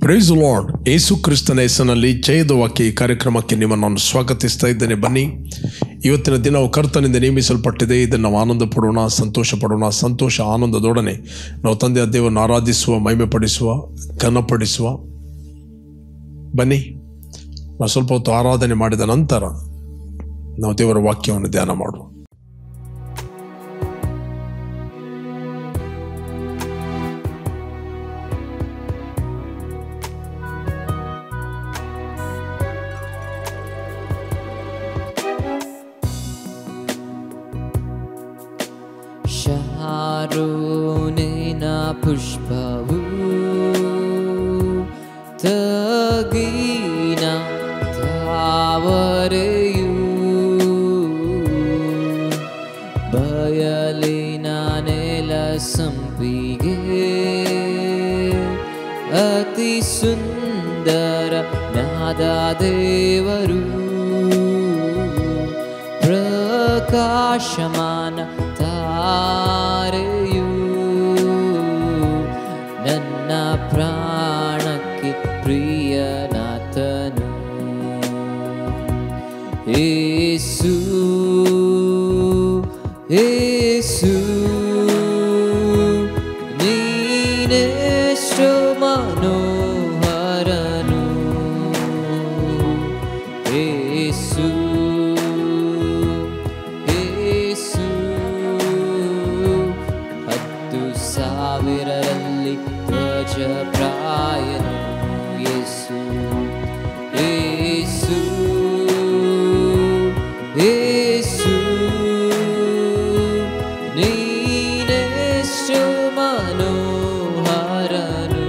Price lord. ಯೇಸು ಕ್ರಿಸ್ತನ ಹೆಸರಿನಲ್ಲಿ ಜಯದ ವಾಕ್ಯ ಈ ಕಾರ್ಯಕ್ರಮಕ್ಕೆ ನಿಮ್ಮನ್ನು ಸ್ವಾಗತಿಸ್ತಾ ಇದ್ದೇನೆ. ಬನ್ನಿ, ಇವತ್ತಿನ ದಿನವು ಕರ್ತನಿಂದ ನೇಮಿಸಲ್ಪಟ್ಟಿದೆ. ಇದನ್ನು ನಾವು ಆನಂದ ಪಡೋಣ, ಸಂತೋಷ ಪಡೋಣ. ಸಂತೋಷ ಆನಂದದೊಡನೆ ನಾವು ತಂದೆಯ ದೇವರನ್ನು ಆರಾಧಿಸುವ, ಮಹಿಮೆ ಪಡಿಸುವ, ಘನಪಡಿಸುವ. ಬನ್ನಿ, ನಾವು ಸ್ವಲ್ಪ ಹೊತ್ತು ಆರಾಧನೆ ಮಾಡಿದ ನಂತರ ನಾವು ದೇವರ ವಾಕ್ಯವನ್ನು ಧ್ಯಾನ ಮಾಡುವ. ಶಾರೋನಿನ ಪುಷ್ಪವು ತಗಿನ ತಾವರೆಯು ಬಯಲಿನ ನೆಲ ಸಂಪಿಗೆ ಅತಿ ಸುಂದರ ನಾದ ದೇವರು ಪ್ರಕಾಶಮಾನ ತಾರೆಯು ನನ್ನ ಪ್ರಾಣಕ್ಕೆ ಪ್ರಿಯನಾಥನು. ಯೇಸು ಯೇಸು ನೀನೆಷ್ಟು ಮನೋಹರನು. ಯೇಸು ಸಾವಿರರಲ್ಲಿ ಧ್ವಜಪ್ರಾಯನು. ಯೇಸು ಯೇಸು ಯೇಸು ನೀನೆಷ್ಟು ಮನೋಹರನು.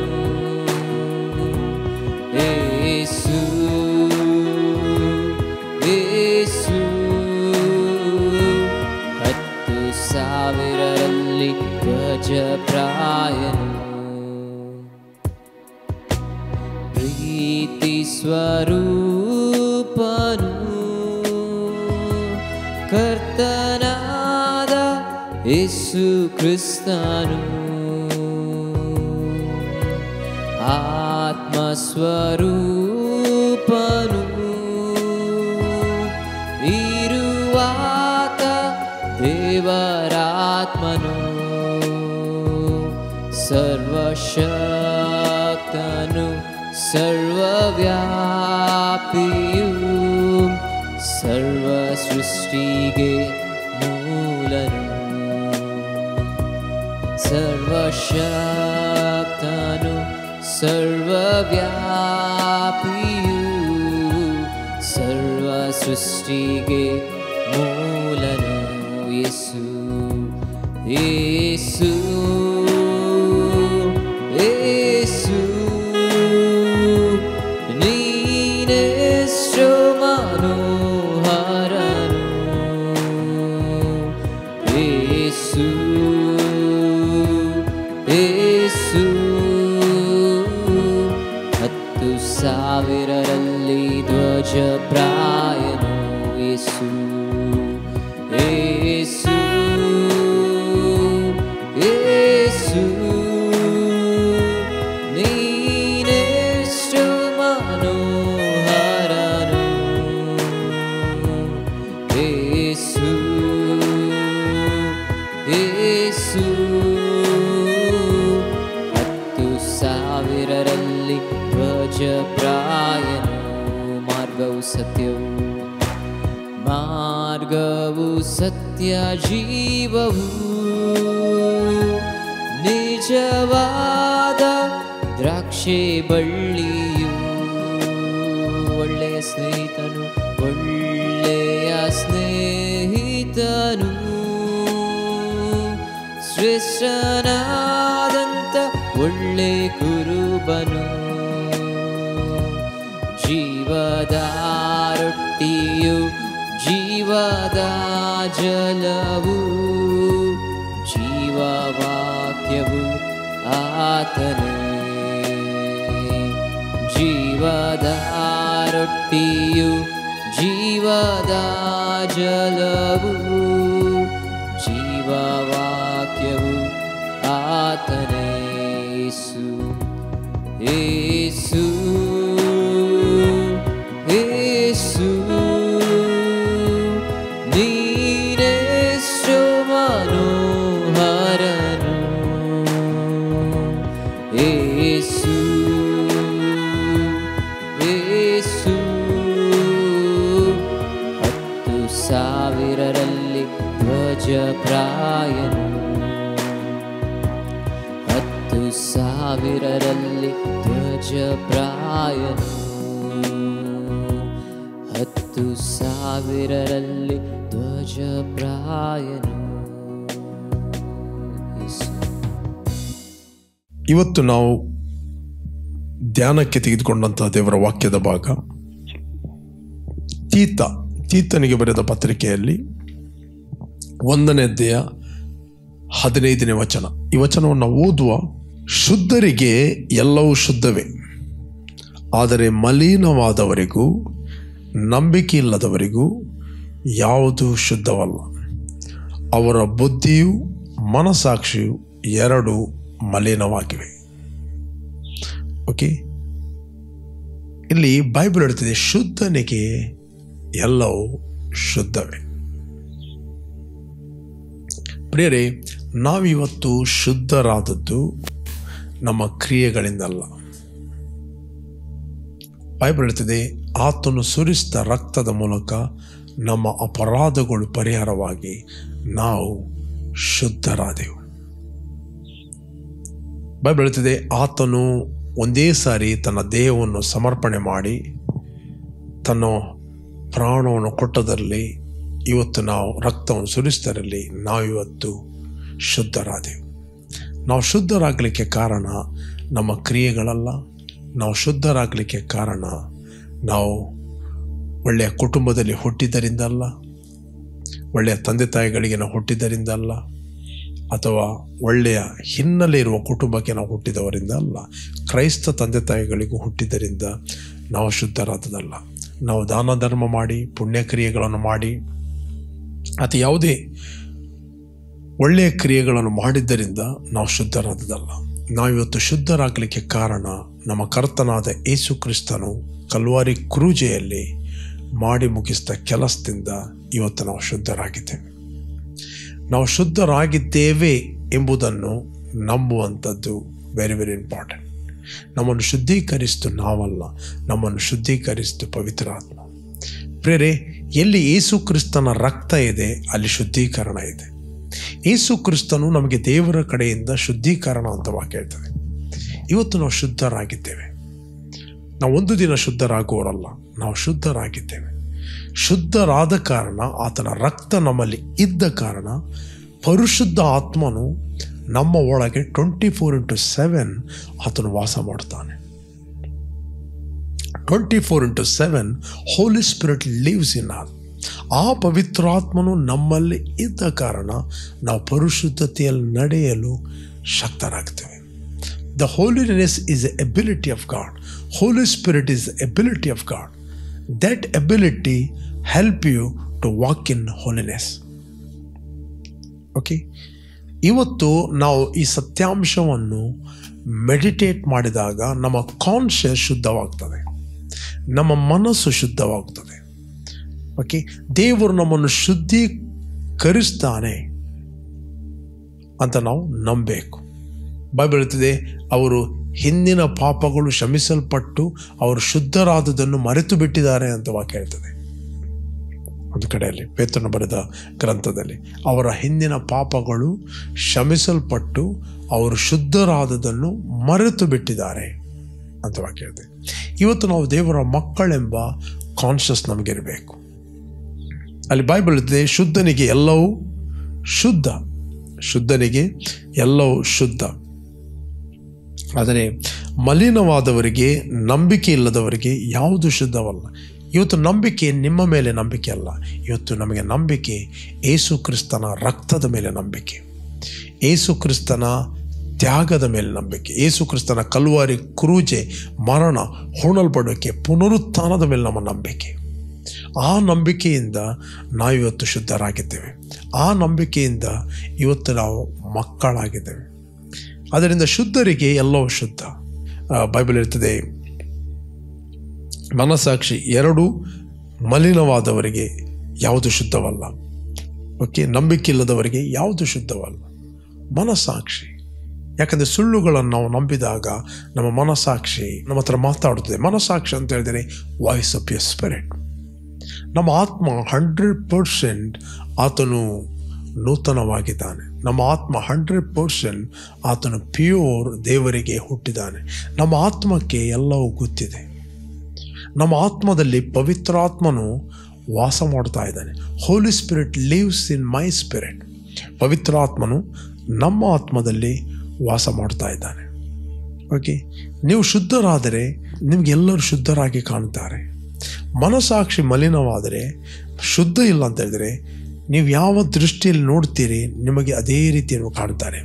ಯೇಸು ಯೇಸು 10,000ರಲ್ಲಿ ಧ್ವಜಪ್ರಾಯನು. ಪ್ರೀತಿ ಸ್ವರೂಪನು ಕರ್ತನಾದ ಯೇಸು ಕ್ರಿಸ್ತನು. ಆತ್ಮಸ್ವರೂಪನು ಇರುವಾತ ದೇವರಾತ್ಮನು. ಸರ್ವಶಕ್ತನು ಸರ್ವವ್ಯಾಪಿಯು ಸರ್ವ ಸೃಷ್ಟಿಗೆ ಮೂಲನು. ಸರ್ವಶಕ್ತನು ಸರ್ವವ್ಯಾಪಿಯು ಸರ್ವ ಸೃಷ್ಟಿಗೆ ಮೂಲನು. ಯೇಸು ಯೇಸು ಯೇಸು ನೀನೆಷ್ಟು ಮನೋಹರನು. ಯೇಸು ಯೇಸು 10,000ರಲ್ಲಿ ಧ್ವಜಪ್ರಾಯನು. ಯೇಸು ಯೇಸು ಯೇಸು ನೀನೆಷ್ಟು ಮನೋಹರನು. ಯೇಸು ಯೇಸು 10,000ರಲ್ಲಿ ಧ್ವಜಪ್ರಾಯನು. ಮಾರ್ಗವು ಸತ್ಯವು ಮಾರ್ಗವು ಸತ್ಯ ಜೀವವು ನಿಜವಾದ ದ್ರಾಕ್ಷಿ ಬಳ್ಳಿಯು. ಒಳ್ಳೆಯ ಸ್ನೇಹಿತನು ಒಳ್ಳೆಯ ಸ್ನೇಹಿತನು ಶ್ರೇಷ್ಠನಾದಂತ ಒಳ್ಳೆ ಕುರುಬನು. ಜೀವದ ರೊಟ್ಟಿಯು ಜೀವದ ಜಲವು ಜೀವವಾಕ್ಯವು ಆತನೇ. ಜೀವದ ರೊಟ್ಟಿಯು ಜೀವದ ಜಲವು ಜೀವವಾಕ್ಯವು ಆತನೇ. ಯೇಸು ಯೇಸು ಮನೋಹರನು ಯೇಸು ಯೇಸು 10,000ರಲ್ಲಿ ಧ್ವಜಪ್ರಾಯನು 10,000ರಲ್ಲಿ ಧ್ವಜಪ್ರಾಯನು 10,000ರಲ್ಲಿ ಧ್ವಜಪ್ರಾಯನು. ಇವತ್ತು ನಾವು ಧ್ಯಾನಕ್ಕೆ ತೆಗೆದುಕೊಂಡಂತಹ ದೇವರ ವಾಕ್ಯದ ಭಾಗ ತೀತನಿಗೆ ಬರೆದ ಪತ್ರಿಕೆಯಲ್ಲಿ 1ನೇ ಅಧ್ಯಾಯ 15ನೇ ವಚನ. ಈ ವಚನವನ್ನು ಓದುವ, ಶುದ್ಧರಿಗೆ ಎಲ್ಲವೂ ಶುದ್ಧವೇ, ಆದರೆ ಮಲಿನವಾದವರಿಗೂ ನಂಬಿಕೆ ಇಲ್ಲದವರಿಗೂ ಯಾವುದೂ ಶುದ್ಧವಲ್ಲ. ಅವರ ಬುದ್ಧಿಯು ಮನಸಾಕ್ಷಿಯು ಎರಡೂ ಮಲಿನವಾಗಿವೆ. ಓಕೆ, ಇಲ್ಲಿ ಬೈಬಲ್ ಹೇಳ್ತಿದೆ ಶುದ್ಧನಿಗೆ ಎಲ್ಲವೂ ಶುದ್ಧವೇ. ಪ್ರಿಯರೇ, ನಾವಿವತ್ತು ಶುದ್ಧರಾದದ್ದು ನಮ್ಮ ಕ್ರಿಯೆಗಳಿಂದಲ್ಲ. ಬೈಬಲ್ ಹೇಳ್ತಿದೆ ಆತನು ಸುರಿಸಿದ ರಕ್ತದ ಮೂಲಕ ನಮ್ಮ ಅಪರಾಧಗಳು ಪರಿಹಾರವಾಗಿ ನಾವು ಶುದ್ಧರಾದೆವು. ಬೈಬಲ್ ಹೇಳ್ತಿದೆ ಆತನು ಒಂದೇ ಸಾರಿ ತನ್ನ ದೇಹವನ್ನು ಸಮರ್ಪಣೆ ಮಾಡಿ ತನ್ನ ಪ್ರಾಣವನ್ನು ಕೊಟ್ಟದರಲ್ಲಿ ಇವತ್ತು ನಾವು ರಕ್ತವನ್ನು ಸುರಿಸಿದರಲ್ಲಿ ನಾವಿವತ್ತು ಶುದ್ಧರಾದೆವು. ನಾವು ಶುದ್ಧರಾಗಲಿಕ್ಕೆ ಕಾರಣ ನಮ್ಮ ಕ್ರಿಯೆಗಳಲ್ಲ. ನಾವು ಶುದ್ಧರಾಗಲಿಕ್ಕೆ ಕಾರಣ ನಾವು ಒಳ್ಳೆಯ ಕುಟುಂಬದಲ್ಲಿ ಹುಟ್ಟಿದ್ದರಿಂದ ಅಲ್ಲ, ಒಳ್ಳೆಯ ತಂದೆ ತಾಯಿಗಳಿಗೆ ನಾವು ಹುಟ್ಟಿದ್ದರಿಂದ ಅಲ್ಲ, ಅಥವಾ ಒಳ್ಳೆಯ ಹಿನ್ನೆಲೆ ಇರುವ ಕುಟುಂಬಕ್ಕೆ ನಾವು ಹುಟ್ಟಿದವರಿಂದ ಅಲ್ಲ. ಕ್ರೈಸ್ತ ತಂದೆ ತಾಯಿಗಳಿಗೂ ಹುಟ್ಟಿದ್ದರಿಂದ ನಾವು ಶುದ್ಧರಾದದಲ್ಲ. ನಾವು ದಾನ ಧರ್ಮ ಮಾಡಿ ಪುಣ್ಯ ಕ್ರಿಯೆಗಳನ್ನು ಮಾಡಿ ಅಥವಾ ಯಾವುದೇ ಒಳ್ಳೆಯ ಕ್ರಿಯೆಗಳನ್ನು ಮಾಡಿದ್ದರಿಂದ ನಾವು ಶುದ್ಧರಾದದಲ್ಲ. ನಾವಿವತ್ತು ಶುದ್ಧರಾಗಲಿಕ್ಕೆ ಕಾರಣ ನಮ್ಮ ಕರ್ತನಾದ ಯೇಸು ಕ್ರಿಸ್ತನು ಕಲ್ವಾರಿ ಕ್ರೂಜೆಯಲ್ಲಿ ಮಾಡಿ ಮುಗಿಸಿದ ಕೆಲಸದಿಂದ ಇವತ್ತು ನಾವು ಶುದ್ಧರಾಗಿದ್ದೇವೆ. ನಾವು ಶುದ್ಧರಾಗಿದ್ದೇವೆ ಎಂಬುದನ್ನು ನಂಬುವಂಥದ್ದು ವೆರಿ ವೆರಿ ಇಂಪಾರ್ಟೆಂಟ್. ನಮ್ಮನ್ನು ಶುದ್ಧೀಕರಿಸಿತು ನಾವಲ್ಲ, ನಮ್ಮನ್ನು ಶುದ್ಧೀಕರಿಸಿತು ಪವಿತ್ರಾತ್ಮ. ಪ್ರಿಯರೇ, ಎಲ್ಲಿ ಯೇಸು ಕ್ರಿಸ್ತನ ರಕ್ತ ಇದೆ ಅಲ್ಲಿ ಶುದ್ಧೀಕರಣ ಇದೆ. ಯೇಸು ಕ್ರಿಸ್ತನು ನಮಗೆ ದೇವರ ಕಡೆಯಿಂದ ಶುದ್ಧೀಕರಣ ಅಂತ ವಾಕ್ಯ ಹೇಳ್ತದೆ. ಇವತ್ತು ನಾವು ಶುದ್ಧರಾಗಿದ್ದೇವೆ. ನಾವು ಒಂದು ದಿನ ಶುದ್ಧರಾಗುವವರಲ್ಲ, ನಾವು ಶುದ್ಧರಾಗಿದ್ದೇವೆ. ಶುದ್ಧರಾದ ಕಾರಣ, ಆತನ ರಕ್ತ ನಮ್ಮಲ್ಲಿ ಇದ್ದ ಕಾರಣ, ಪರಿಶುದ್ಧ ಆತ್ಮನು ನಮ್ಮ ಒಳಗೆ 24/7 ಆತನು ವಾಸ ಮಾಡ್ತಾನೆ. 24/7 holy spirit lives in us. ಆ ಪವಿತ್ರಾತ್ಮನು ನಮ್ಮಲ್ಲಿ ಇದ್ದ ಕಾರಣ ನಾವು ಪರಿಶುದ್ಧತೆಯಲ್ಲಿ ನಡೆಯಲು ಶಕ್ತರಾಗ್ತೇವೆ. The holiness is a ability of God. Holy spirit is ability of God. That ability help you to walk in holiness. Okay, ಇವತ್ತು ನಾವು ಈ ಸತ್ಯಾಂಶವನ್ನು ಮೆಡಿಟೇಟ್ ಮಾಡಿದಾಗ ನಮ್ಮ ಕಾನ್ಷಿಯಸ್ ಶುದ್ಧವಾಗ್ತದೆ, ನಮ್ಮ ಮನಸ್ಸು ಶುದ್ಧವಾಗ್ತದೆ. ಓಕೆ, ದೇವರು ನಮ್ಮನ್ನು ಶುದ್ಧೀಕರಿಸ್ತಾನೆ ಅಂತ ನಾವು ನಂಬಬೇಕು. ಬೈಬಲ್ ಹೇಳ್ತಿದೆ ಅವರು ಹಿಂದಿನ ಪಾಪಗಳು ಕ್ಷಮಿಸಲ್ಪಟ್ಟು ಅವರು ಶುದ್ಧರಾದುದನ್ನು ಮರೆತು ಬಿಟ್ಟಿದ್ದಾರೆ ಅಂತ ವಾಕ್ಯ ಹೇಳ್ತದೆ. ಒಂದು ಕಡೆಯಲ್ಲಿ ಪೇತ್ರನು ಬರೆದ ಗ್ರಂಥದಲ್ಲಿ ಅವರ ಹಿಂದಿನ ಪಾಪಗಳು ಕ್ಷಮಿಸಲ್ಪಟ್ಟು ಅವರು ಶುದ್ಧರಾದುದನ್ನು ಮರೆತು ಬಿಟ್ಟಿದ್ದಾರೆ ಅಂತ ವಾಕ್ಯ ಹೇಳ್ತದೆ. ಇವತ್ತು ನಾವು ದೇವರ ಮಕ್ಕಳೆಂಬ ಕಾನ್ಷಿಯಸ್ ನಮಗಿರಬೇಕು. ಅಲ್ಲಿ ಬೈಬಲ್ ಹೇಳ್ತದೆ ಶುದ್ಧನಿಗೆ ಎಲ್ಲವೂ ಶುದ್ಧ, ಶುದ್ಧನಿಗೆ ಎಲ್ಲವೂ ಶುದ್ಧ, ಆದರೆ ಮಲಿನವಾದವರಿಗೆ ನಂಬಿಕೆ ಇಲ್ಲದವರಿಗೆ ಯಾವುದು ಶುದ್ಧವಲ್ಲ. ಇವತ್ತು ನಂಬಿಕೆ ನಿಮ್ಮ ಮೇಲೆ ನಂಬಿಕೆ ಅಲ್ಲ, ಇವತ್ತು ನಮಗೆ ನಂಬಿಕೆ ಯೇಸು ಕ್ರಿಸ್ತನ ರಕ್ತದ ಮೇಲೆ ನಂಬಿಕೆ, ಯೇಸು ಕ್ರಿಸ್ತನ ತ್ಯಾಗದ ಮೇಲೆ ನಂಬಿಕೆ, ಯೇಸು ಕ್ರಿಸ್ತನ ಕಲ್ವಾರಿ ಕ್ರೂಜೆ ಮರಣ ಹೊಣಲ್ಪಡುವಿಕೆ ಪುನರುತ್ಥಾನದ ಮೇಲೆ ನಮ್ಮ ನಂಬಿಕೆ. ಆ ನಂಬಿಕೆಯಿಂದ ನಾವಿವತ್ತು ಶುದ್ಧರಾಗಿದ್ದೇವೆ. ಆ ನಂಬಿಕೆಯಿಂದ ಇವತ್ತು ನಾವು ಮಕ್ಕಳಾಗಿದ್ದೇವೆ. ಅದರಿಂದ ಶುದ್ಧರಿಗೆ ಎಲ್ಲವೂ ಶುದ್ಧ. ಬೈಬಲ್ ಇರ್ತದೆ ಮನಸಾಕ್ಷಿ ಎರಡೂ ಮಲಿನವಾದವರಿಗೆ ಯಾವುದು ಶುದ್ಧವಲ್ಲ. ಓಕೆ, ನಂಬಿಕೆ ಇಲ್ಲದವರಿಗೆ ಯಾವುದು ಶುದ್ಧವಲ್ಲ? ಮನಸ್ಸಾಕ್ಷಿ. ಯಾಕಂದರೆ ಸುಳ್ಳುಗಳನ್ನು ನಾವು ನಂಬಿದಾಗ ನಮ್ಮ ಮನಸ್ಸಾಕ್ಷಿ ನಮ್ಮ ಹತ್ರ ಮಾತಾಡುತ್ತದೆ. ಮನಸ್ಸಾಕ್ಷಿ ಅಂತ ಹೇಳಿದರೆ ವಾಯ್ಸ್ ಆಫ್ ಯುವರ್ ಸ್ಪಿರಿಟ್. ನಮ್ಮ ಆತ್ಮ 100% ಆತನು ನೂತನವಾಗಿದ್ದಾನೆ. ನಮ್ಮ ಆತ್ಮ 100% ಆತನು ಪ್ಯೂರ್ ದೇವರಿಗೆ ಹುಟ್ಟಿದ್ದಾನೆ. ನಮ್ಮ ಆತ್ಮಕ್ಕೆ ಎಲ್ಲವೂ ಗೊತ್ತಿದೆ. ನಮ್ಮ ಆತ್ಮದಲ್ಲಿ ಪವಿತ್ರಾತ್ಮನು ವಾಸ ಮಾಡ್ತಾ ಇದ್ದಾನೆ. Holy spirit lives in my spirit. ಪವಿತ್ರಾತ್ಮನು ನಮ್ಮ ಆತ್ಮದಲ್ಲಿ ವಾಸ ಮಾಡ್ತಾ ಇದ್ದಾನೆ. ಓಕೆ, ನೀವು ಶುದ್ಧರಾದರೆ ನಿಮಗೆಲ್ಲರೂ ಶುದ್ಧರಾಗಿ ಕಾಣ್ತಾರೆ. ಮನಸ್ಸಾಕ್ಷಿ ಮಲಿನವಾದರೆ, ಶುದ್ಧ ಇಲ್ಲ ಅಂತ ಹೇಳಿದರೆ, ನೀವು ಯಾವ ದೃಷ್ಟಿಯಲ್ಲಿ ನೋಡ್ತೀರಿ ನಿಮಗೆ ಅದೇ ರೀತಿ ಕಾಣ್ತಾರೆ.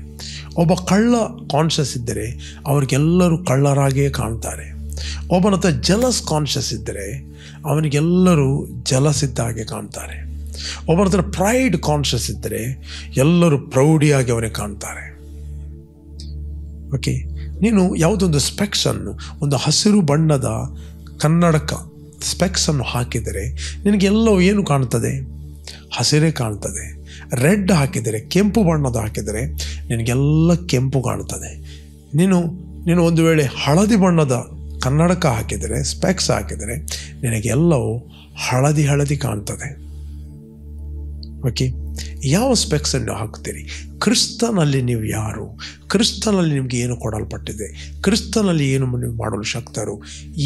ಒಬ್ಬ ಕಳ್ಳ ಕಾನ್ಷಿಯಸ್ ಇದ್ದರೆ ಅವ್ರಿಗೆಲ್ಲರೂ ಕಳ್ಳರಾಗಿಯೇ ಕಾಣ್ತಾರೆ. ಒಬ್ಬನ ಹತ್ರ ಜಲಸ್ ಕಾನ್ಷಿಯಸ್ ಇದ್ದರೆ ಅವನಿಗೆಲ್ಲರೂ ಜಲಸ್ ಇದ್ದ ಹಾಗೆ ಕಾಣ್ತಾರೆ. ಒಬ್ಬನ ಹತ್ರ ಪ್ರೈಡ್ ಕಾನ್ಷಿಯಸ್ ಇದ್ದರೆ ಎಲ್ಲರೂ ಪ್ರೌಢಿಯಾಗಿ ಅವನಿಗೆ ಕಾಣ್ತಾರೆ. ಓಕೆ, ನೀನು ಯಾವುದೊಂದು ಸ್ಪೆಕ್ಸನ್ನು, ಒಂದು ಹಸಿರು ಬಣ್ಣದ ಕನ್ನಡಕ ಸ್ಪೆಕ್ಸನ್ನು ಹಾಕಿದರೆ ನಿನಗೆಲ್ಲವೂ ಏನು ಕಾಣ್ತದೆ? ಹಸಿರೇ ಕಾಣ್ತದೆ. ರೆಡ್ ಹಾಕಿದರೆ, ಕೆಂಪು ಬಣ್ಣದ ಹಾಕಿದರೆ ನಿನಗೆಲ್ಲ ಕೆಂಪು ಕಾಣ್ತದೆ. ನೀನು ಒಂದು ವೇಳೆ ಹಳದಿ ಬಣ್ಣದ ಕನ್ನಡಕ ಹಾಕಿದರೆ, ಸ್ಪೆಕ್ಸ್ ಹಾಕಿದರೆ ನಿನಗೆಲ್ಲವೂ ಹಳದಿ ಕಾಣ್ತದೆ. ಓಕೆ, ಯಾವ ಸ್ಪೆಕ್ಸನ್ನು ಹಾಕ್ತೀರಿ? ಕ್ರಿಸ್ತನಲ್ಲಿ ನೀವು ಯಾರು? ಕ್ರಿಸ್ತನಲ್ಲಿ ನಿಮಗೆ ಏನು ಕೊಡಲ್ಪಟ್ಟಿದೆ? ಕ್ರಿಸ್ತನಲ್ಲಿ ಏನು ನೀವು ಮಾಡಲು ಶಕ್ತರು?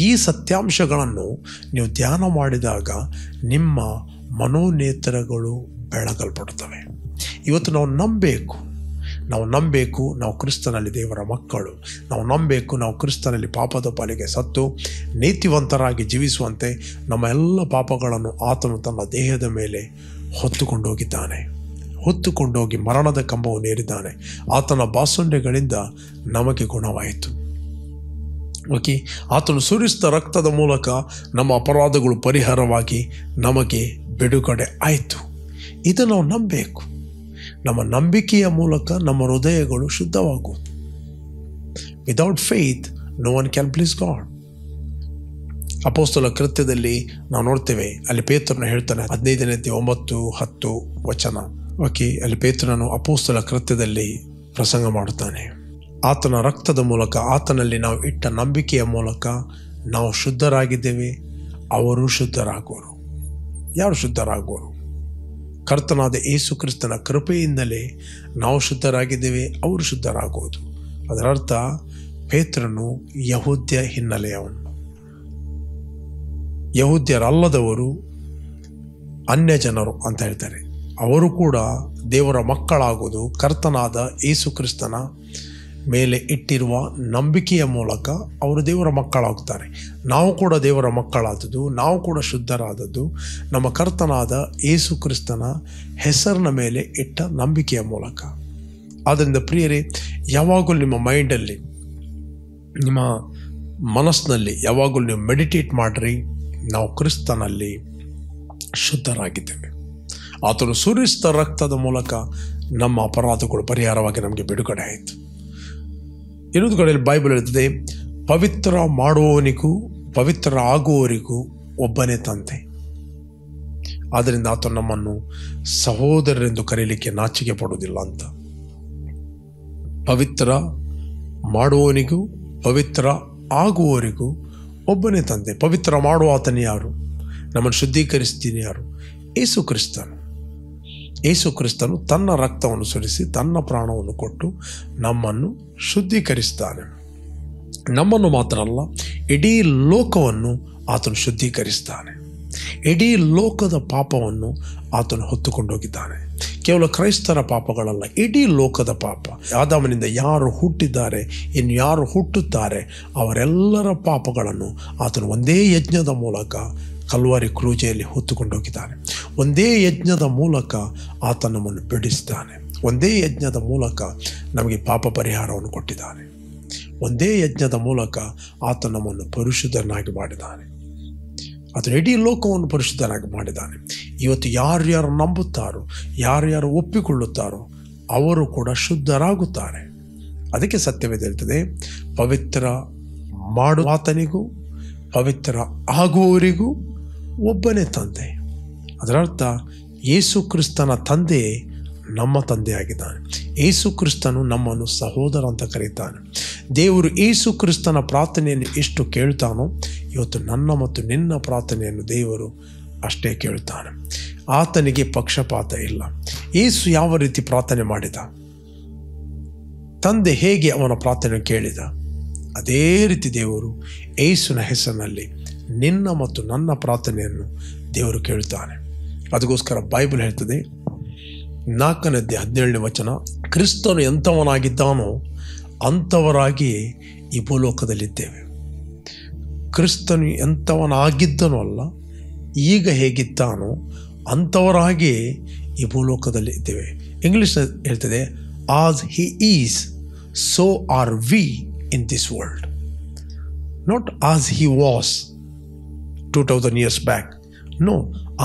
ಈ ಸತ್ಯಾಂಶಗಳನ್ನು ನೀವು ಧ್ಯಾನ ಮಾಡಿದಾಗ ನಿಮ್ಮ ಮನೋನೇತ್ರಗಳು ಬೆಳಗಲ್ಪಡುತ್ತವೆ. ಇವತ್ತು ನಾವು ನಂಬಬೇಕು, ನಾವು ಕ್ರಿಸ್ತನಲ್ಲಿ ದೇವರ ಮಕ್ಕಳು. ನಾವು ನಂಬಬೇಕು, ನಾವು ಕ್ರಿಸ್ತನಲ್ಲಿ ಪಾಪದ ಪಾಲಿಗೆ ಸತ್ತು ನೀತಿವಂತರಾಗಿ ಜೀವಿಸುವಂತೆ ನಮ್ಮ ಎಲ್ಲ ಪಾಪಗಳನ್ನು ಆತನು ತನ್ನ ದೇಹದ ಮೇಲೆ ಹೊತ್ತುಕೊಂಡೋಗಿ ಮರಣದ ಕಂಬವನ್ನು ಏರಿದ್ದಾನೆ. ಆತನ ಬಾಸುಂಡೆಗಳಿಂದ ನಮಗೆ ಗುಣವಾಯಿತು. ಓಕೆ, ಆತನು ಸುರಿಸಿದ ರಕ್ತದ ಮೂಲಕ ನಮ್ಮ ಅಪರಾಧಗಳು ಪರಿಹಾರವಾಗಿ ನಮಗೆ ಬಿಡುಗಡೆ ಆಯಿತು. ಇದು ನಾವು ನಂಬಬೇಕು. ನಮ್ಮ ನಂಬಿಕೆಯ ಮೂಲಕ ನಮ್ಮ ಹೃದಯಗಳು ಶುದ್ಧವಾಗುವುದು. Without faith no one can please God. ಅಪೊಸ್ತಲ ಕೃತ್ಯದಲ್ಲಿ ನಾವು ನೋಡ್ತೇವೆ, ಅಲ್ಲಿ ಪೇತ್ರನು ಹೇಳ್ತಾನೆ, 15:9-10 ಓಕೆ, ಅಲ್ಲಿ ಪೇತ್ರನು ಅಪೊಸ್ತಲ ಕೃತ್ಯದಲ್ಲಿ ಪ್ರಸಂಗ ಮಾಡುತ್ತಾನೆ. ಆತನ ರಕ್ತದ ಮೂಲಕ, ಆತನಲ್ಲಿ ನಾವು ಇಟ್ಟ ನಂಬಿಕೆಯ ಮೂಲಕ ನಾವು ಶುದ್ಧರಾಗಿದ್ದೇವೆ. ಅವರು ಶುದ್ಧರಾಗುವರು. ಯಾರು ಶುದ್ಧರಾಗುವರು? ಕರ್ತನಾದ ಯೇಸು ಕ್ರಿಸ್ತನ ಕೃಪೆಯಿಂದಲೇ ನಾವು ಶುದ್ಧರಾಗಿದ್ದೇವೆ, ಅವರು ಶುದ್ಧರಾಗುವುದು. ಅದರರ್ಥ ಪೇತ್ರನು ಯಹೂದ್ಯ ಹಿನ್ನೆಲೆಯವನು. ಯಹೂದ್ಯರಲ್ಲದವರು ಅನ್ಯ ಜನರು ಅಂತ ಹೇಳ್ತಾರೆ. ಅವರು ಕೂಡ ದೇವರ ಮಕ್ಕಳಾಗುವುದು ಕರ್ತನಾದ ಯೇಸು ಕ್ರಿಸ್ತನ ಮೇಲೆ ಇಟ್ಟಿರುವ ನಂಬಿಕೆಯ ಮೂಲಕ ಅವರು ದೇವರ ಮಕ್ಕಳಾಗುತ್ತಾರೆ. ನಾವು ಕೂಡ ದೇವರ ಮಕ್ಕಳಾದದ್ದು, ನಾವು ಕೂಡ ಶುದ್ಧರಾದದ್ದು ನಮ್ಮ ಕರ್ತನಾದ ಯೇಸು ಕ್ರಿಸ್ತನ ಹೆಸರಿನ ಮೇಲೆ ಇಟ್ಟ ನಂಬಿಕೆಯ ಮೂಲಕ. ಆದ್ದರಿಂದ ಪ್ರಿಯರೇ, ಯಾವಾಗಲೂ ನಿಮ್ಮ ಮೈಂಡಲ್ಲಿ, ನಿಮ್ಮ ಮನಸ್ಸಿನಲ್ಲಿ ಯಾವಾಗಲೂ ನೀವು ಮೆಡಿಟೇಟ್ ಮಾಡಿರಿ, ನಾವು ಕ್ರಿಸ್ತನಲ್ಲಿ ಶುದ್ಧರಾಗಿದ್ದೇವೆ. ಆತನು ಸುರಿಸಿದ ರಕ್ತದ ಮೂಲಕ ನಮ್ಮ ಅಪರಾಧಗಳು ಪರಿಹಾರವಾಗಿ ನಮಗೆ ಬಿಡುಗಡೆ ಆಯಿತು. ಇನ್ನೊಂದು ಕಡೆಯಲ್ಲಿ ಬೈಬಲ್ ಹೇಳ್ತದೆ, ಪವಿತ್ರ ಮಾಡುವವನಿಗೂ ಪವಿತ್ರ ಆಗುವವರಿಗೂ ಒಬ್ಬನೇ ತಂದೆ. ಆದ್ದರಿಂದ ಆತನು ನಮ್ಮನ್ನು ಸಹೋದರರೆಂದು ಕರೀಲಿಕ್ಕೆ ನಾಚಿಕೆ ಪಡುವುದಿಲ್ಲ ಅಂತ. ಪವಿತ್ರ ಮಾಡುವವನಿಗೂ ಪವಿತ್ರ ಆಗುವವರಿಗೂ ಒಬ್ಬನೇ ತಂದೆ. ಪವಿತ್ರ ಮಾಡುವ ಆತನು ಯಾರು? ನಮ್ಮನ್ನು ಶುದ್ಧೀಕರಿಸ್ತೀನಿ ಯಾರು? ಯೇಸು ಕ್ರಿಸ್ತನು. ಯೇಸು ಕ್ರಿಸ್ತನು ತನ್ನ ರಕ್ತವನ್ನು ಸುರಿಸಿ ತನ್ನ ಪ್ರಾಣವನ್ನು ಕೊಟ್ಟು ನಮ್ಮನ್ನು ಶುದ್ಧೀಕರಿಸ್ತಾನೆ. ನಮ್ಮನ್ನು ಮಾತ್ರ ಅಲ್ಲ, ಇಡೀ ಲೋಕವನ್ನು ಆತನು ಶುದ್ಧೀಕರಿಸ್ತಾನೆ. ಇಡೀ ಲೋಕದ ಪಾಪವನ್ನು ಆತನು ಹೊತ್ತುಕೊಂಡೋಗಿದ್ದಾನೆ. ಕೇವಲ ಕ್ರೈಸ್ತರ ಪಾಪಗಳಲ್ಲ, ಇಡೀ ಲೋಕದ ಪಾಪ. ಆದಾಮನಿಂದ ಯಾರು ಹುಟ್ಟಿದ್ದಾರೆ, ಇನ್ನು ಯಾರು ಹುಟ್ಟುತ್ತಾರೆ, ಅವರೆಲ್ಲರ ಪಾಪಗಳನ್ನು ಆತನು ಒಂದೇ ಯಜ್ಞದ ಮೂಲಕ ಕಲ್ವಾರಿ ಕ್ರೂಜೆಯಲ್ಲಿ ಹೊತ್ತುಕೊಂಡೋಗಿದ್ದಾನೆ. ಒಂದೇ ಯಜ್ಞದ ಮೂಲಕ ಆತ ನಮ್ಮನ್ನು ಬಿಡಿಸ್ತಾನೆ. ಒಂದೇ ಯಜ್ಞದ ಮೂಲಕ ನಮಗೆ ಪಾಪ ಪರಿಹಾರವನ್ನು ಕೊಟ್ಟಿದ್ದಾನೆ. ಒಂದೇ ಯಜ್ಞದ ಮೂಲಕ ಆತ ನಮ್ಮನ್ನು ಪರಿಶುದ್ಧನಾಗಿ ಮಾಡಿದ್ದಾನೆ. ಆತನು ಇಡೀ ಲೋಕವನ್ನು ಪರಿಶುದ್ಧನಾಗಿ ಮಾಡಿದ್ದಾನೆ. ಇವತ್ತು ಯಾರ್ಯಾರು ನಂಬುತ್ತಾರೋ, ಯಾರ್ಯಾರು ಒಪ್ಪಿಕೊಳ್ಳುತ್ತಾರೋ ಅವರು ಕೂಡ ಶುದ್ಧರಾಗುತ್ತಾರೆ. ಅದಕ್ಕೆ ಸತ್ಯವೇದ ಹೇಳ್ತದೆ, ಪವಿತ್ರ ಮಾಡುವ ಆತನಿಗೂ ಪವಿತ್ರ ಆಗುವವರಿಗೂ ಒಬ್ಬನೇ ತಂದೆ. ಅದರರ್ಥ ಯೇಸು ಕ್ರಿಸ್ತನ ತಂದೆ ನಮ್ಮ ತಂದೆಯಾಗಿದ್ದಾನೆ. ಯೇಸು ಕ್ರಿಸ್ತನು ನಮ್ಮನ್ನು ಸಹೋದರ ಅಂತ ಕರೀತಾನೆ. ದೇವರು ಯೇಸು ಕ್ರಿಸ್ತನ ಪ್ರಾರ್ಥನೆಯನ್ನು ಎಷ್ಟು ಕೇಳ್ತಾನೋ ಇವತ್ತು ನನ್ನ ಮತ್ತು ನಿನ್ನ ಪ್ರಾರ್ಥನೆಯನ್ನು ದೇವರು ಅಷ್ಟೇ ಕೇಳ್ತಾನೆ. ಆತನಿಗೆ ಪಕ್ಷಪಾತ ಇಲ್ಲ. ಯೇಸು ಯಾವ ರೀತಿ ಪ್ರಾರ್ಥನೆ ಮಾಡಿದ, ತಂದೆ ಹೇಗೆ ಅವನ ಪ್ರಾರ್ಥನೆ ಕೇಳಿದ, ಅದೇ ರೀತಿ ದೇವರು ಯೇಸುವಿನ ಹೆಸರಿನಲ್ಲಿ ನಿನ್ನ ಮತ್ತು ನನ್ನ ಪ್ರಾರ್ಥನೆಯನ್ನು ದೇವರು ಕೇಳ್ತಾನೆ. ಅದಕ್ಕೋಸ್ಕರ ಬೈಬಲ್ ಹೇಳ್ತದೆ 4ನೇ ಅಧ್ಯಾಯ 17ನೇ ವಚನ, ಕ್ರಿಸ್ತನು ಎಂಥವನಾಗಿದ್ದಾನೋ ಅಂಥವರಾಗಿಯೇ ಈ ಭೂಲೋಕದಲ್ಲಿದ್ದೇವೆ. ಕ್ರಿಸ್ತನು ಎಂಥವನಾಗಿದ್ದನೋ ಅಲ್ಲ, ಈಗ ಹೇಗಿದ್ದಾನೋ ಅಂಥವರಾಗಿಯೇ ಈ ಭೂಲೋಕದಲ್ಲಿ ಇದ್ದೇವೆ. ಇಂಗ್ಲೀಷ್ ಹೇಳ್ತದೆ, as he is so are we in this world. Not as he was 2000 years back. No,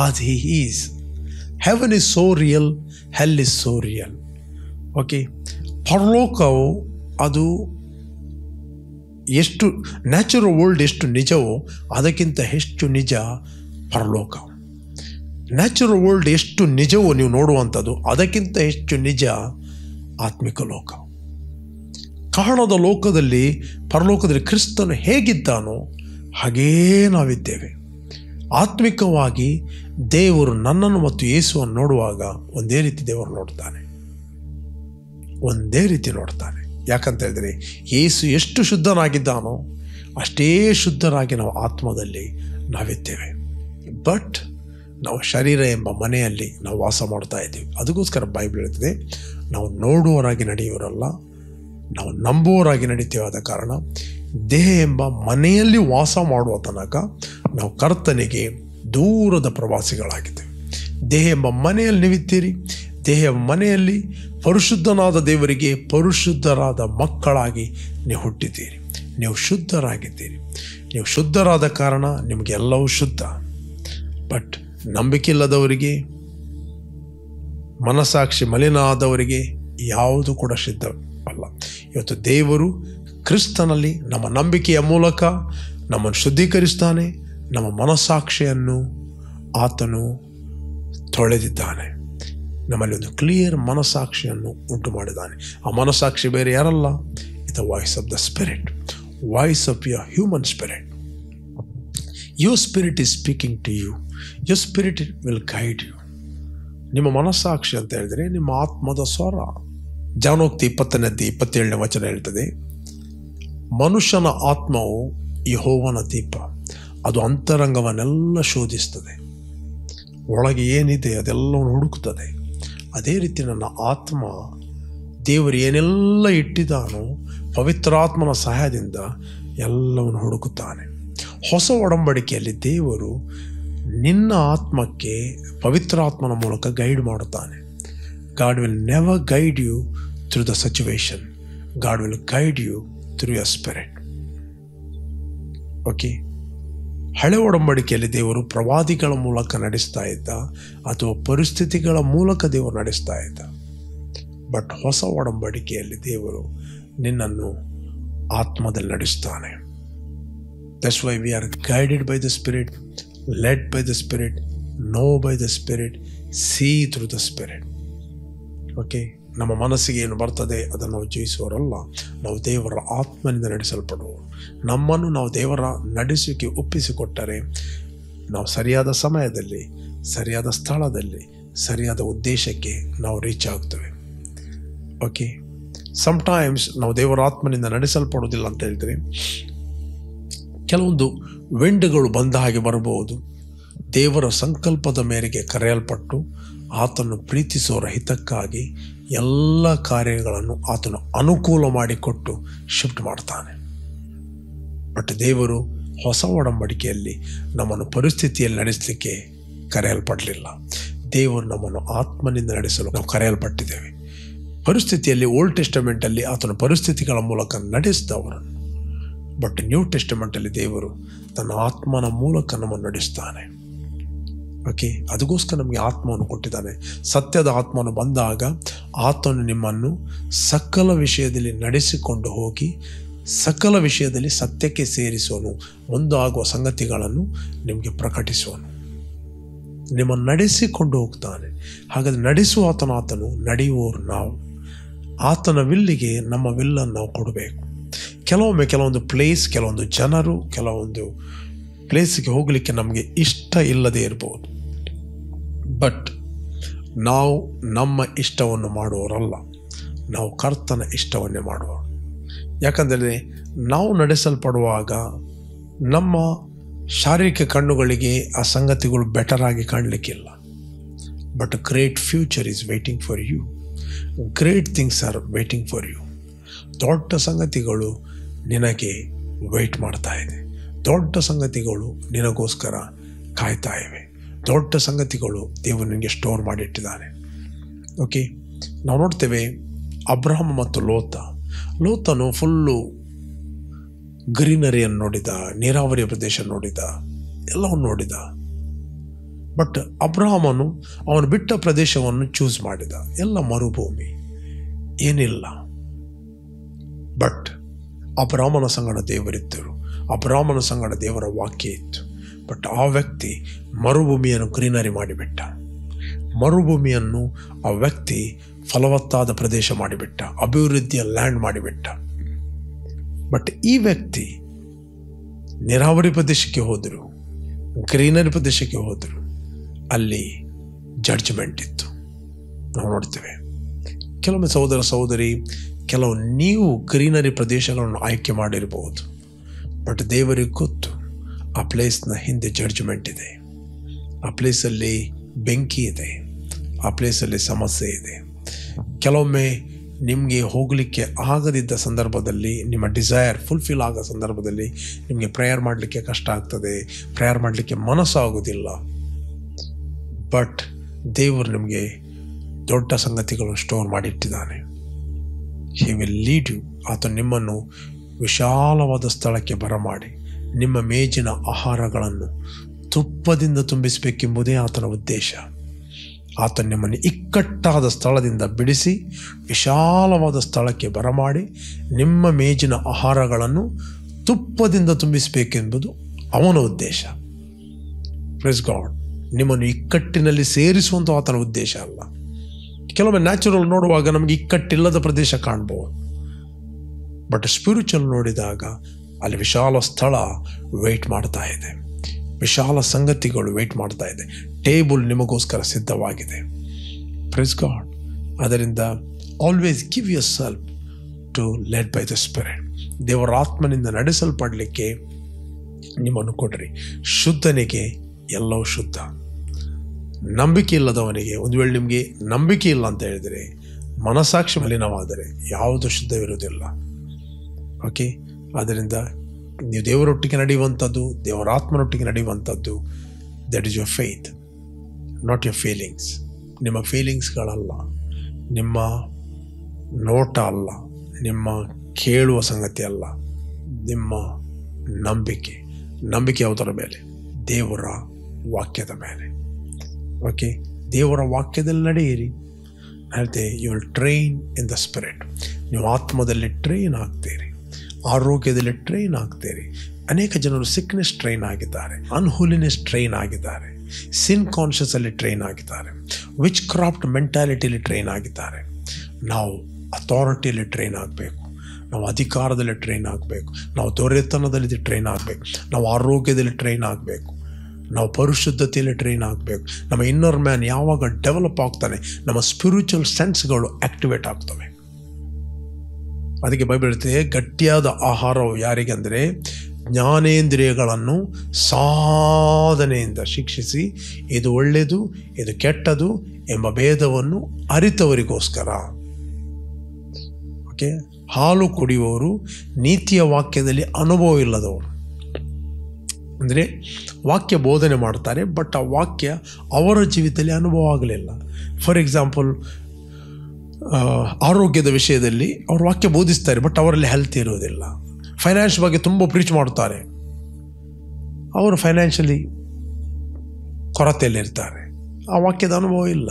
as he is. Heaven is so real, hell is so real. Okay, ಪರಲೋಕವು ಅದು ಎಷ್ಟು ನ್ಯಾಚುರಲ್ ವರ್ಲ್ಡ್ ಎಷ್ಟು ನಿಜವೋ ಅದಕ್ಕಿಂತ ಹೆಚ್ಚು ನಿಜ ಪರಲೋಕ. Natural world ಎಷ್ಟು ನಿಜವೋ ನೀವು ನೋಡುವಂಥದ್ದು ಅದಕ್ಕಿಂತ ಹೆಚ್ಚು ನಿಜ ಆತ್ಮಿಕ ಲೋಕ. ಕಾಣದ ಲೋಕದಲ್ಲಿ, ಪರಲೋಕದಲ್ಲಿ ಕ್ರಿಸ್ತನು ಹೇಗಿದ್ದಾನೋ ಹಾಗೇ ನಾವಿದ್ದೇವೆ. ಆತ್ಮಿಕವಾಗಿ ದೇವರು ನನ್ನನ್ನು ಮತ್ತು ಯೇಸುವನ್ನು ನೋಡುವಾಗ ಒಂದೇ ರೀತಿ ದೇವರು ನೋಡ್ತಾನೆ, ಒಂದೇ ರೀತಿ ನೋಡ್ತಾನೆ. ಯಾಕಂತ ಹೇಳಿದರೆ ಯೇಸು ಎಷ್ಟು ಶುದ್ಧನಾಗಿದ್ದಾನೋ ಅಷ್ಟೇ ಶುದ್ಧರಾಗಿ ನಾವು ಆತ್ಮದಲ್ಲಿ ನಾವಿದ್ದೇವೆ. ಬಟ್ ನಾವು ಶರೀರ ಎಂಬ ಮನೆಯಲ್ಲಿ ನಾವು ವಾಸ ಮಾಡ್ತಾ ಇದ್ದೀವಿ. ಅದಕ್ಕೋಸ್ಕರ ಬೈಬಲ್ ಹೇಳ್ತದೆ, ನಾವು ನೋಡುವವರಾಗಿ ನಡೆಯುವರಲ್ಲ, ನಾವು ನಂಬುವವರಾಗಿ ನಡೀತೇವೆ. ಆದ ಕಾರಣ ದೇಹ ಎಂಬ ಮನೆಯಲ್ಲಿ ವಾಸ ಮಾಡುವ ತನಕ ನಾವು ಕರ್ತನಿಗೆ ದೂರದ ಪ್ರವಾಸಿಗಳಾಗಿದ್ದೇವೆ. ದೇಹ ಎಂಬ ಮನೆಯಲ್ಲಿ ನೀವಿದ್ದೀರಿ. ದೇಹ ಎಂಬ ಮನೆಯಲ್ಲಿ ಪರಿಶುದ್ಧನಾದ ದೇವರಿಗೆ ಪರಿಶುದ್ಧರಾದ ಮಕ್ಕಳಾಗಿ ನೀವು ಹುಟ್ಟಿದ್ದೀರಿ. ನೀವು ಶುದ್ಧರಾಗಿದ್ದೀರಿ. ನೀವು ಶುದ್ಧರಾದ ಕಾರಣ ನಿಮಗೆ ಎಲ್ಲವೂ ಶುದ್ಧ. ಬಟ್ ನಂಬಿಕೆ ಇಲ್ಲದವರಿಗೆ, ಮನಸ್ಸಾಕ್ಷಿ ಮಲಿನ ಆದವರಿಗೆ ಯಾವುದು ಕೂಡ ಶುದ್ಧ ಅಲ್ಲ. ಇವತ್ತು ದೇವರು ಕ್ರಿಸ್ತನಲ್ಲಿ ನಮ್ಮ ನಂಬಿಕೆಯ ಮೂಲಕ ನಮ್ಮನ್ನು ಶುದ್ಧೀಕರಿಸ್ತಾನೆ. ನಮ್ಮ ಮನಸ್ಸಾಕ್ಷಿಯನ್ನು ಆತನು ತೊಳೆದಿದ್ದಾನೆ. ನಮ್ಮಲ್ಲಿ ಒಂದು ಕ್ಲಿಯರ್ ಮನಸ್ಸಾಕ್ಷಿಯನ್ನು ಉಂಟು ಮಾಡಿದ್ದಾನೆ. ಆ ಮನಸ್ಸಾಕ್ಷಿ ಬೇರೆ ಯಾರಲ್ಲ, it the voice of the spirit, voice of your human spirit. Your spirit is speaking to you. Your spirit will guide you. ನಿಮ್ಮ ಮನಸ್ಸಾಕ್ಷಿ ಅಂತ ಹೇಳಿದರೆ ನಿಮ್ಮ ಆತ್ಮದ ಸ್ವರ. ಜಾನೋಕ್ತಿ 20ನೇ ಅಧ್ಯಾಯ 27ನೇ ವಚನ ಹೇಳ್ತದೆ, ಮನುಷ್ಯನ ಆತ್ಮವು ಯೆಹೋವನ ದೀಪ, ಅದು ಅಂತರಂಗವನ್ನೆಲ್ಲ ಶೋಧಿಸ್ತದೆ, ಒಳಗೆ ಏನಿದೆ ಅದೆಲ್ಲವನ್ನು ಹುಡುಕುತ್ತದೆ. ಅದೇ ರೀತಿ ನನ್ನ ಆತ್ಮ ದೇವರು ಏನೆಲ್ಲ ಇಟ್ಟಿದ್ದಾನೋ ಪವಿತ್ರಾತ್ಮನ ಸಹಾಯದಿಂದ ಎಲ್ಲವನ್ನು ಹುಡುಕುತ್ತಾನೆ. ಹೊಸ ಒಡಂಬಡಿಕೆಯಲ್ಲಿ ದೇವರು ನಿನ್ನ ಆತ್ಮಕ್ಕೆ ಪವಿತ್ರಾತ್ಮನ ಮೂಲಕ ಗೈಡ್ ಮಾಡುತ್ತಾನೆ. God will never guide you through the situation. God will guide you through your spirit. Okay, ಹಳೆ ಒಡಂಬಡಿಕೆಯಲ್ಲಿ ದೇವರು ಪ್ರವಾದಿಗಳ ಮೂಲಕ ನಡೆಸ್ತಾ ಇದ್ದ, ಅಥವಾ ಪರಿಸ್ಥಿತಿಗಳ ಮೂಲಕ ದೇವರು ನಡೆಸ್ತಾ ಇದ್ದ. ಬಟ್ ಹೊಸ ಒಡಂಬಡಿಕೆಯಲ್ಲಿ ದೇವರು ನಿನ್ನನ್ನು ಆತ್ಮದಲ್ಲಿ ನಡೆಸ್ತಾನೆ. That's why we are guided by the Spirit, led by the Spirit, know by the Spirit, see through the Spirit. Okay, ನಮ್ಮ ಮನಸ್ಸಿಗೆ ಏನು ಬರ್ತದೆ ಅದನ್ನು ನಾವು ಜಯಿಸುವವರಲ್ಲ, ನಾವು ದೇವರ ಆತ್ಮನಿಂದ ನಡೆಸಲ್ಪಡುವರು. ನಮ್ಮನ್ನು ನಾವು ದೇವರ ನಡೆಸುವಿಕೆ ಒಪ್ಪಿಸಿಕೊಟ್ಟರೆ ನಾವು ಸರಿಯಾದ ಸಮಯದಲ್ಲಿ, ಸರಿಯಾದ ಸ್ಥಳದಲ್ಲಿ, ಸರಿಯಾದ ಉದ್ದೇಶಕ್ಕೆ ನಾವು ರೀಚ್ ಆಗ್ತೇವೆ. ಓಕೆ, ಸಮ್ಟೈಮ್ಸ್ ನಾವು ದೇವರ ಆತ್ಮನಿಂದ ನಡೆಸಲ್ಪಡೋದಿಲ್ಲ ಅಂತ ಹೇಳಿದರೆ ಕೆಲವೊಂದು ವಿಂಡ್ಗಳು ಬಂದ ಹಾಗೆ ಬರಬಹುದು. ದೇವರ ಸಂಕಲ್ಪದ ಮೇರೆಗೆ ಕರೆಯಲ್ಪಟ್ಟು ಆತನು ಪ್ರೀತಿಸುವವರ ಹಿತಕ್ಕಾಗಿ ಎಲ್ಲ ಕಾರ್ಯಗಳನ್ನು ಆತನು ಅನುಕೂಲ ಮಾಡಿಕೊಟ್ಟು ಶಿಫ್ಟ್ ಮಾಡ್ತಾನೆ. ಬಟ್ ದೇವರು ಹೊಸ ಒಡಂಬಡಿಕೆಯಲ್ಲಿ ನಮ್ಮನ್ನು ಪರಿಸ್ಥಿತಿಯಲ್ಲಿ ನಡೆಸಲಿಕ್ಕೆ ಕರೆಯಲ್ಪಡಲಿಲ್ಲ. ದೇವರು ನಮ್ಮನ್ನು ಆತ್ಮನಿಂದ ನಡೆಸಲು ನಾವು ಕರೆಯಲ್ಪಟ್ಟಿದ್ದೇವೆ. ಪರಿಸ್ಥಿತಿಯಲ್ಲಿ ಓಲ್ಡ್ ಟೆಸ್ಟಮೆಂಟಲ್ಲಿ ಆತನ ಪರಿಸ್ಥಿತಿಗಳ ಮೂಲಕ ನಡೆಸಿದವರನ್ನು, ಬಟ್ ನ್ಯೂ ಟೆಸ್ಟಮೆಂಟಲ್ಲಿ ದೇವರು ತನ್ನ ಆತ್ಮನ ಮೂಲಕ ನಮ್ಮನ್ನು ನಡೆಸ್ತಾನೆ. ಓಕೆ, ಅದಕ್ಕೋಸ್ಕರ ನಮಗೆ ಆತ್ಮವನ್ನು ಕೊಟ್ಟಿದ್ದಾನೆ. ಸತ್ಯದ ಆತ್ಮನು ಬಂದಾಗ ಆತನು ನಿಮ್ಮನ್ನು ಸಕಲ ವಿಷಯದಲ್ಲಿ ನಡೆಸಿಕೊಂಡು ಹೋಗಿ ಸಕಲ ವಿಷಯದಲ್ಲಿ ಸತ್ಯಕ್ಕೆ ಸೇರಿಸುವನು, ಮುಂದಾಗುವ ಸಂಗತಿಗಳನ್ನು ನಿಮಗೆ ಪ್ರಕಟಿಸುವನು. ನಿಮ್ಮನ್ನು ನಡೆಸಿಕೊಂಡು ಹೋಗ್ತಾನೆ. ಹಾಗಾದರೆ ನಡೆಸುವ ಆತನು, ನಡೆಯುವವರು ನಾವು. ಆತನ ವಿಲ್ಲಿಗೆ ನಮ್ಮ ವಿಲ್ಲನ್ನು ನಾವು ಕೊಡಬೇಕು. ಕೆಲವೊಮ್ಮೆ ಕೆಲವೊಂದು ಪ್ಲೇಸ್, ಕೆಲವೊಂದು ಜನರು, ಕೆಲವೊಂದು ಪ್ಲೇಸಿಗೆ ಹೋಗಲಿಕ್ಕೆ ನಮಗೆ ಇಷ್ಟ ಇಲ್ಲದೆ ಇರ್ಬೋದು. ಬಟ್ ನಾವು ನಮ್ಮ ಇಷ್ಟವನ್ನು ಮಾಡುವವರಲ್ಲ, ನಾವು ಕರ್ತನ ಇಷ್ಟವನ್ನೇ ಮಾಡುವವರು. ಯಾಕಂದರೆ ನಾವು ನಡೆಸಲ್ಪಡುವಾಗ ನಮ್ಮ ಶಾರೀರಿಕ ಕಣ್ಣುಗಳಿಗೆ ಆ ಸಂಗತಿಗಳು ಬೆಟರ್ ಆಗಿ ಕಾಣಲಿಕ್ಕಿಲ್ಲ. But great future is waiting for you. Great things are waiting for you. ದೊಡ್ಡ ಸಂಗತಿಗಳು ನಿನಗೆ ವೆಯ್ಟ್ ಮಾಡ್ತಾ ಇದೆ. ದೊಡ್ಡ ಸಂಗತಿಗಳು ನಿನಗೋಸ್ಕರ ಕಾಯ್ತಾ ಇವೆ. ದೊಡ್ಡ ಸಂಗತಿಗಳು ದೇವರು ನಿನಗೆ ಸ್ಟೋರ್ ಮಾಡಿಟ್ಟಿದ್ದಾನೆ. ಓಕೆ, ನಾವು ನೋಡ್ತೇವೆ ಅಬ್ರಹಾಮ ಮತ್ತು ಲೋತನು ಫುಲ್ಲು ಗ್ರೀನರಿಯನ್ನು ನೋಡಿದ, ನೀರಾವರಿಯ ಪ್ರದೇಶ ನೋಡಿದ, ಎಲ್ಲವನ್ನು ನೋಡಿದ. ಬಟ್ ಅಬ್ರಹಾಮನು ಅವನು ಬಿಟ್ಟ ಪ್ರದೇಶವನ್ನು ಚೂಸ್ ಮಾಡಿದ, ಎಲ್ಲ ಮರುಭೂಮಿ, ಏನಿಲ್ಲ. ಬಟ್ ಅಬ್ರಹಾಮನ ಸಂಗಡ ದೇವರಿದ್ದರು, ಅಬ್ರಹಾಮನ ಸಂಗಡ ದೇವರ ವಾಕ್ಯ ಇತ್ತು. ಬಟ್ ಆ ವ್ಯಕ್ತಿ ಮರುಭೂಮಿಯನ್ನು ಗ್ರೀನರಿ ಮಾಡಿಬಿಟ್ಟ. ಮರುಭೂಮಿಯನ್ನು ಆ ವ್ಯಕ್ತಿ ಫಲವತ್ತಾದ ಪ್ರದೇಶ ಮಾಡಿಬಿಟ್ಟ, ಅಭಿವೃದ್ಧಿಯ ಲ್ಯಾಂಡ್ ಮಾಡಿಬಿಟ್ಟ. ಬಟ್ ಈ ವ್ಯಕ್ತಿ ನೀರಾವರಿ ಪ್ರದೇಶಕ್ಕೆ ಹೋದರು, ಗ್ರೀನರಿ ಪ್ರದೇಶಕ್ಕೆ ಹೋದರು, ಅಲ್ಲಿ ಜಡ್ಜ್ಮೆಂಟ್ ಇತ್ತು. ನಾವು ನೋಡ್ತೇವೆ ಕೆಲವೊಮ್ಮೆ ಸಹೋದರಿ, ಕೆಲವು ನೀವು ಗ್ರೀನರಿ ಪ್ರದೇಶಗಳನ್ನು ಆಯ್ಕೆ ಮಾಡಿರ್ಬೋದು. ಬಟ್ ದೇವರಿಗೆ ಗೊತ್ತು ಆ ಪ್ಲೇಸ್ನ ಹಿಂದೆ ಜಡ್ಜ್ಮೆಂಟ್ ಇದೆ, ಆ ಪ್ಲೇಸಲ್ಲಿ ಬೆಂಕಿ ಇದೆ, ಆ ಪ್ಲೇಸಲ್ಲಿ ಸಮಸ್ಯೆ ಇದೆ. ಕೆಲವೊಮ್ಮೆ ನಿಮಗೆ ಹೋಗಲಿಕ್ಕೆ ಆಗದಿದ್ದ ಸಂದರ್ಭದಲ್ಲಿ, ನಿಮ್ಮ ಡಿಸೈರ್ ಫುಲ್ಫಿಲ್ ಆಗೋ ಸಂದರ್ಭದಲ್ಲಿ ನಿಮಗೆ ಪ್ರೇಯರ್ ಮಾಡಲಿಕ್ಕೆ ಕಷ್ಟ ಆಗ್ತದೆ, ಪ್ರೇಯರ್ ಮಾಡಲಿಕ್ಕೆ ಮನಸ್ಸಾಗೋದಿಲ್ಲ. ಬಟ್ ದೇವರು ನಿಮಗೆ ದೊಡ್ಡ ಸಂಗತಿಗಳನ್ನು ಸ್ಟೋರ್ ಮಾಡಿಟ್ಟಿದ್ದಾನೆ. He will lead you. ಆತ ನಿಮ್ಮನ್ನು ವಿಶಾಲವಾದ ಸ್ಥಳಕ್ಕೆ ಬರಮಾಡಿ ನಿಮ್ಮ ಮೇಜಿನ ಆಹಾರಗಳನ್ನು ತುಪ್ಪದಿಂದ ತುಂಬಿಸಬೇಕೆಂಬುದೇ ಆತನ ಉದ್ದೇಶ. ಆತ ನಿಮ್ಮನ್ನು ಇಕ್ಕಟ್ಟಾದ ಸ್ಥಳದಿಂದ ಬಿಡಿಸಿ ವಿಶಾಲವಾದ ಸ್ಥಳಕ್ಕೆ ಬರಮಾಡಿ ನಿಮ್ಮ ಮೇಜಿನ ಆಹಾರಗಳನ್ನು ತುಪ್ಪದಿಂದ ತುಂಬಿಸಬೇಕೆಂಬುದು ಅವನ ಉದ್ದೇಶ. Praise God. ನಿಮ್ಮನ್ನು ಇಕ್ಕಟ್ಟಿನಲ್ಲಿ ಸೇರಿಸುವಂಥ ಆತನ ಉದ್ದೇಶ ಅಲ್ಲ. ಕೆಲವೊಮ್ಮೆ ನ್ಯಾಚುರಲ್ ನೋಡುವಾಗ ನಮಗೆ ಇಕ್ಕಟ್ಟಿಲ್ಲದ ಪ್ರದೇಶ ಕಾಣ್ಬೋದು. ಬಟ್ ಸ್ಪಿರಿಚುವಲ್ ನೋಡಿದಾಗ ಅಲ್ಲಿ ವಿಶಾಲ ಸ್ಥಳ ವೆಯ್ಟ್ ಮಾಡ್ತಾ ಇದೆ, ವಿಶಾಲ ಸಂಗತಿಗಳು ವೆಯ್ಟ್ ಮಾಡ್ತಾ ಇದೆ, ಟೇಬಲ್ ನಿಮಗೋಸ್ಕರ ಸಿದ್ಧವಾಗಿದೆ. Praise God. ಅದರಿಂದ always give yourself to led by the spirit. ದೇವರ ಆತ್ಮನಿಂದ ನಡೆಸಲ್ಪಡಲಿಕ್ಕೆ ನಿಮ್ಮನ್ನು ಕೊಡ್ರಿ. ಶುದ್ಧನಿಗೆ ಎಲ್ಲವೂ ಶುದ್ಧ. ನಂಬಿಕೆ ಇಲ್ಲದವನಿಗೆ, ಒಂದು ವೇಳೆ ನಿಮಗೆ ನಂಬಿಕೆ ಇಲ್ಲ ಅಂತ ಹೇಳಿದರೆ, ಮನಸ್ಸಾಕ್ಷಿ ಮಲಿನವಾದರೆ ಯಾವುದು ಶುದ್ಧವಿರುವುದಿಲ್ಲ. ಓಕೆ, ಆದ್ದರಿಂದ ನೀವು ದೇವರೊಟ್ಟಿಗೆ ನಡೆಯುವಂಥದ್ದು, ದೇವರ ಆತ್ಮನೊಟ್ಟಿಗೆ ನಡೆಯುವಂಥದ್ದು, that is your faith, not your feelings. ನಿಮ್ಮ ಫೀಲಿಂಗ್ಸ್ಗಳಲ್ಲ, ನಿಮ್ಮ ನೋಟ ಅಲ್ಲ, ನಿಮ್ಮ ಕೇಳುವ ಸಂಗತಿ ಅಲ್ಲ, ನಿಮ್ಮ ನಂಬಿಕೆ. ನಂಬಿಕೆ ಯಾವುದರ ಮೇಲೆ? ದೇವರ ವಾಕ್ಯದ ಮೇಲೆ. ಓಕೆ, ದೇವರ ವಾಕ್ಯದಲ್ಲಿ ನಡೆಯಿರಿ. ಹೇಳ್ತೆ you will train in the spirit. ನೀವು ಆತ್ಮದಲ್ಲಿ ಟ್ರೈನ್ ಆಗ್ತೀರಿ, ಆರೋಗ್ಯದಲ್ಲಿ ಟ್ರೈನ್ ಆಗ್ತೀರಿ. ಅನೇಕ ಜನರು ಸಿಕ್ನೆಸ್ ಟ್ರೈನ್ ಆಗಿದ್ದಾರೆ, ಅನ್ಹೋಲಿನೆಸ್ ಟ್ರೈನ್ ಆಗಿದ್ದಾರೆ, ಸಿನ್ ಕಾನ್ಷಿಯಸಲ್ಲಿ ಟ್ರೈನ್ ಆಗಿದ್ದಾರೆ, ವಿಚ್ ಕ್ರಾಫ್ಟ್ ಮೆಂಟಾಲಿಟಿಯಲ್ಲಿ ಟ್ರೈನ್ ಆಗಿದ್ದಾರೆ. ನಾವು ಅಥಾರಿಟಿಯಲ್ಲಿ ಟ್ರೈನ್ ಆಗಬೇಕು, ನಾವು ಅಧಿಕಾರದಲ್ಲಿ ಟ್ರೈನ್ ಆಗಬೇಕು, ನಾವು ದೊರೆತನದಲ್ಲಿ ಟ್ರೈನ್ ಆಗಬೇಕು, ನಾವು ಆರೋಗ್ಯದಲ್ಲಿ ಟ್ರೈನ್ ಆಗಬೇಕು, ನಾವು ಪರಿಶುದ್ಧತೆಯಲ್ಲಿ ಟ್ರೈನ್ ಆಗಬೇಕು. ನಮ್ಮ ಇನ್ನರ್ ಮ್ಯಾನ್ ಯಾವಾಗ ಡೆವಲಪ್ ಆಗ್ತಾನೆ, ನಮ್ಮ ಸ್ಪಿರಿಚುವಲ್ ಸೆನ್ಸ್ಗಳು ಆಕ್ಟಿವೇಟ್ ಆಗ್ತವೆ. ಅದಕ್ಕೆ ಬೈಬಲ್ ಹೇಳ್ತದೆ, ಗಟ್ಟಿಯಾದ ಆಹಾರವು ಯಾರಿಗೆ ಅಂದರೆ ಜ್ಞಾನೇಂದ್ರಿಯಗಳನ್ನು ಸಾಧನೆಯಿಂದ ಶಿಕ್ಷಿಸಿ ಇದು ಒಳ್ಳೆಯದು ಇದು ಕೆಟ್ಟದು ಎಂಬ ಭೇದವನ್ನು ಅರಿತವರಿಗೋಸ್ಕರ. ಓಕೆ, ಹಾಲು ಕುಡಿಯುವವರು ನೀತಿಯ ವಾಕ್ಯದಲ್ಲಿ ಅನುಭವ ಇಲ್ಲದವರು. ಅಂದರೆ ವಾಕ್ಯ ಬೋಧನೆ ಮಾಡ್ತಾರೆ, ಬಟ್ ಆ ವಾಕ್ಯ ಅವರ ಜೀವಿತದಲ್ಲಿ ಅನುಭವ ಆಗಲಿಲ್ಲ. ಫಾರ್ ಎಕ್ಸಾಂಪಲ್, ಆರೋಗ್ಯದ ವಿಷಯದಲ್ಲಿ ಅವರು ವಾಕ್ಯ ಬೋಧಿಸ್ತಾರೆ, ಬಟ್ ಅವರಲ್ಲಿ ಹೆಲ್ತ್ ಇರೋದಿಲ್ಲ. ಫೈನಾನ್ಸ್ ಬಗ್ಗೆ ತುಂಬ ಪ್ರೀಚ್ ಮಾಡ್ತಾರೆ, ಅವರು ಫೈನಾನ್ಷಿಯಲಿ ಕೊರತೆಯಲ್ಲಿರ್ತಾರೆ, ಆ ವಾಕ್ಯದ ಅನುಭವ ಇಲ್ಲ.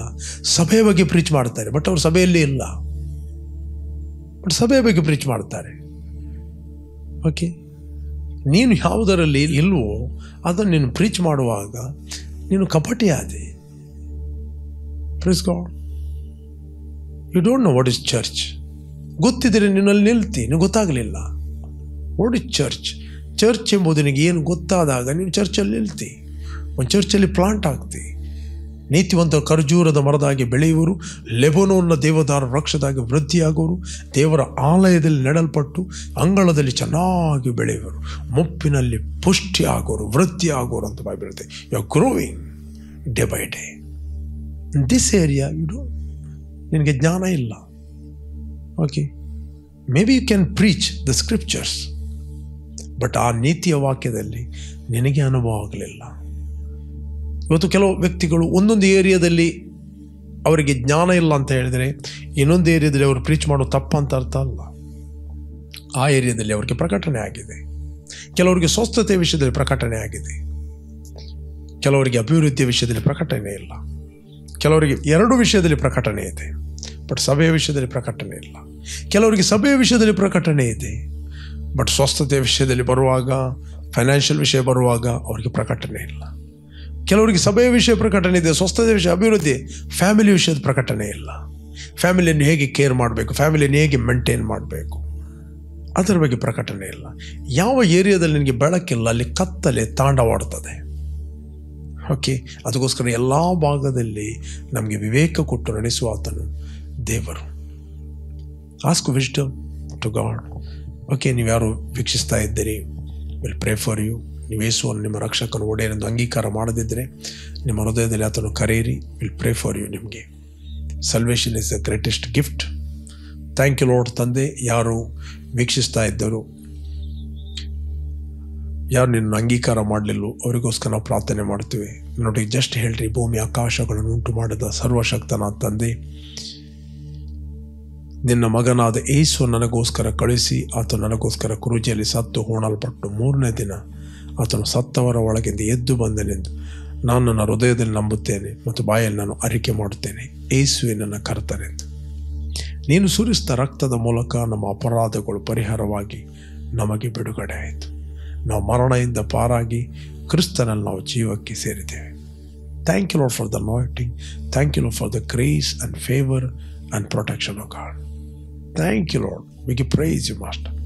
ಸಭೆಯ ಬಗ್ಗೆ ಪ್ರೀಚ್ ಮಾಡ್ತಾರೆ, ಬಟ್ ಅವರು ಸಭೆಯಲ್ಲಿ ಇಲ್ಲ, ಬಟ್ ಸಭೆಯ ಬಗ್ಗೆ ಪ್ರೀಚ್ ಮಾಡ್ತಾರೆ. ಓಕೆ, ನೀನು ಯಾವುದರಲ್ಲಿ ಇಲ್ವೋ ಅದನ್ನು ನೀನು ಪ್ರೀಚ್ ಮಾಡುವಾಗ ನೀನು ಕಪಟಿ ಆದೆ. Praise God. You don't know what is church. ಗೊತ್ತಿದ್ದರೆ ನೀನಲ್ಲಿ ನಿಲ್ತಿ, ನೀನು ಗೊತ್ತಾಗಲಿಲ್ಲ. What is church? ಚರ್ಚ್ ಎಂಬುದು ನಿನಗೆ ಏನು ಗೊತ್ತಾದಾಗ ನೀನು ಚರ್ಚಲ್ಲಿ ನಿಲ್ತಿ, ಒಂದು ಚರ್ಚಲ್ಲಿ ಪ್ಲಾಂಟ್ ಆಗ್ತಿ. ನೀತಿವಂತ ಖರ್ಜೂರದ ಮರದಾಗಿ ಬೆಳೆಯುವರು, ಲೆಬನೋನ್ನ ದೇವದಾರ ವೃಕ್ಷದಾಗಿ ವೃದ್ಧಿಯಾಗುವರು, ದೇವರ ಆಲಯದಲ್ಲಿ ನೆಡಲ್ಪಟ್ಟು ಅಂಗಳದಲ್ಲಿ ಚೆನ್ನಾಗಿ ಬೆಳೆಯುವರು, ಮುಪ್ಪಿನಲ್ಲಿ ಪುಷ್ಟಿ ಆಗೋರು, ವೃದ್ಧಿ ಆಗೋರು ಅಂತ ಬೈಬಲ್ ಇರುತ್ತೆ. You are growing day by day. This area ನಿನಗೆ ಜ್ಞಾನ ಇಲ್ಲ. Okay, maybe you can preach the scriptures, but ಆ ನೀತಿಯ ವಾಕ್ಯದಲ್ಲಿ ನಿನಗೆ ಅನುಭವ ಆಗಲಿಲ್ಲ. ಇವತ್ತು ಕೆಲವು ವ್ಯಕ್ತಿಗಳು ಒಂದೊಂದು ಏರಿಯಾದಲ್ಲಿ ಅವರಿಗೆ ಜ್ಞಾನ ಇಲ್ಲ ಅಂತ ಹೇಳಿದರೆ ಇನ್ನೊಂದು ಏರಿಯಾದಲ್ಲಿ ಅವರು ಪ್ರೀಚ್ ಮಾಡೋ ತಪ್ಪಂತ ಅರ್ಥ ಅಲ್ಲ. ಆ ಏರಿಯಾದಲ್ಲಿ ಅವರಿಗೆ ಪ್ರಕಟಣೆ ಆಗಿದೆ. ಕೆಲವರಿಗೆ ಸ್ವಸ್ಥತೆ ವಿಷಯದಲ್ಲಿ ಪ್ರಕಟಣೆ ಆಗಿದೆ, ಕೆಲವರಿಗೆ ಅಭಿವೃದ್ಧಿಯ ವಿಷಯದಲ್ಲಿ ಪ್ರಕಟಣೆ ಇಲ್ಲ, ಕೆಲವರಿಗೆ ಎರಡು ವಿಷಯದಲ್ಲಿ ಪ್ರಕಟಣೆ ಇದೆ ಬಟ್ ಸಭೆಯ ವಿಷಯದಲ್ಲಿ ಪ್ರಕಟಣೆ ಇಲ್ಲ. ಕೆಲವರಿಗೆ ಸಭೆಯ ವಿಷಯದಲ್ಲಿ ಪ್ರಕಟಣೆ ಇದೆ ಬಟ್ ಸ್ವಸ್ಥತೆಯ ವಿಷಯದಲ್ಲಿ ಬರುವಾಗ, ಫೈನಾನ್ಷಿಯಲ್ ವಿಷಯ ಬರುವಾಗ ಅವರಿಗೆ ಪ್ರಕಟಣೆ ಇಲ್ಲ. ಕೆಲವರಿಗೆ ಸಭೆಯ ವಿಷಯ ಪ್ರಕಟಣೆ ಇದೆ, ಸ್ವಸ್ಥತೆಯ ವಿಷಯ, ಅಭಿವೃದ್ಧಿ, ಫ್ಯಾಮಿಲಿ ವಿಷಯದ ಪ್ರಕಟಣೆ ಇಲ್ಲ. ಫ್ಯಾಮಿಲಿಯನ್ನು ಹೇಗೆ ಕೇರ್ ಮಾಡಬೇಕು, ಫ್ಯಾಮಿಲಿಯನ್ನು ಹೇಗೆ ಮೇಂಟೈನ್ ಮಾಡಬೇಕು, ಅದರ ಬಗ್ಗೆ ಪ್ರಕಟಣೆ ಇಲ್ಲ. ಯಾವ ಏರಿಯಾದಲ್ಲಿ ನಿನಗೆ ಬೆಳಕಿಲ್ಲ ಅಲ್ಲಿ ಕತ್ತಲೆ ತಾಂಡವಾಡ್ತದೆ. ಓಕೆ, ಅದಕ್ಕೋಸ್ಕರ ಎಲ್ಲ ಭಾಗದಲ್ಲಿ ನಮಗೆ ವಿವೇಕ ಕೊಟ್ಟು ನಡೆಸುವ ಆತನು ದೇವರು. Ask wisdom to God. Okay, ನೀವ್ಯಾರು ವೀಕ್ಷಿಸ್ತಾ ಇದ್ದೀರಿ, ವಿಲ್ ಪ್ರೇ ಫಾರ್ ಯು. ನೀವು ಯೇಸುವನ್ನು ನಿಮ್ಮ ರಕ್ಷಕನು ಒಡೆಯನೆಂದು ಅಂಗೀಕಾರ ಮಾಡದಿದ್ದರೆ ನಿಮ್ಮ ಹೃದಯದಲ್ಲಿ ಆತನು ಕರೆಯಿರಿ. Will pray for you. ನಿಮಗೆ salvation is the greatest gift. Thank you Lord. ತಂದೆ, ಯಾರು ವೀಕ್ಷಿಸ್ತಾ ಇದ್ದರು, ಯಾರು ನಿನ್ನ ಅಂಗೀಕಾರ ಮಾಡಲಿಲ್ಲ ಅವರಿಗೋಸ್ಕರ ನಾವು ಪ್ರಾರ್ಥನೆ ಮಾಡ್ತೀವಿ. ನೋಡಿ, ಜಸ್ಟ್ ಹೇಳ್ರಿ, ಭೂಮಿ ಆಕಾಶಗಳನ್ನು ಉಂಟು ಮಾಡಿದ ಸರ್ವಶಕ್ತನಾದ ತಂದೆ, ನಿನ್ನ ಮಗನಾದ ಯೇಸು ನನಗೋಸ್ಕರ ಕಳಿಸಿ ಆತ ನನಗೋಸ್ಕರ ಕ್ರೂಜಿಯಲ್ಲಿ ಸತ್ತು ಹೂಣಲ್ಪಟ್ಟು ಮೂರನೇ ದಿನ ಆತನು ಸತ್ತವರ ಒಳಗಿಂದ ಎದ್ದು ಬಂದನೆಂದು ನಾನು ನನ್ನ ಹೃದಯದಲ್ಲಿ ನಂಬುತ್ತೇನೆ ಮತ್ತು ಬಾಯಲ್ಲಿ ನಾನು ಅರಿಕೆ ಮಾಡುತ್ತೇನೆ. ಯೇಸುವೆ ನನ್ನ ಕರ್ತನೆಂದು. ನೀನು ಸುರಿಸಿದ ರಕ್ತದ ಮೂಲಕ ನಮ್ಮ ಅಪರಾಧಗಳು ಪರಿಹಾರವಾಗಿ ನಮಗೆ ಬಿಡುಗಡೆ ಆಯಿತು. ನಾವು ಮರಣದಿಂದ ಪಾರಾಗಿ ಕ್ರಿಸ್ತನಲ್ಲಿ ನಾವು ಜೀವಕ್ಕೆ ಸೇರಿದ್ದೇವೆ. Thank you Lord for the anointing. Thank you Lord for the grace and favour and protection of God. Thank you Lord. We give praise you master.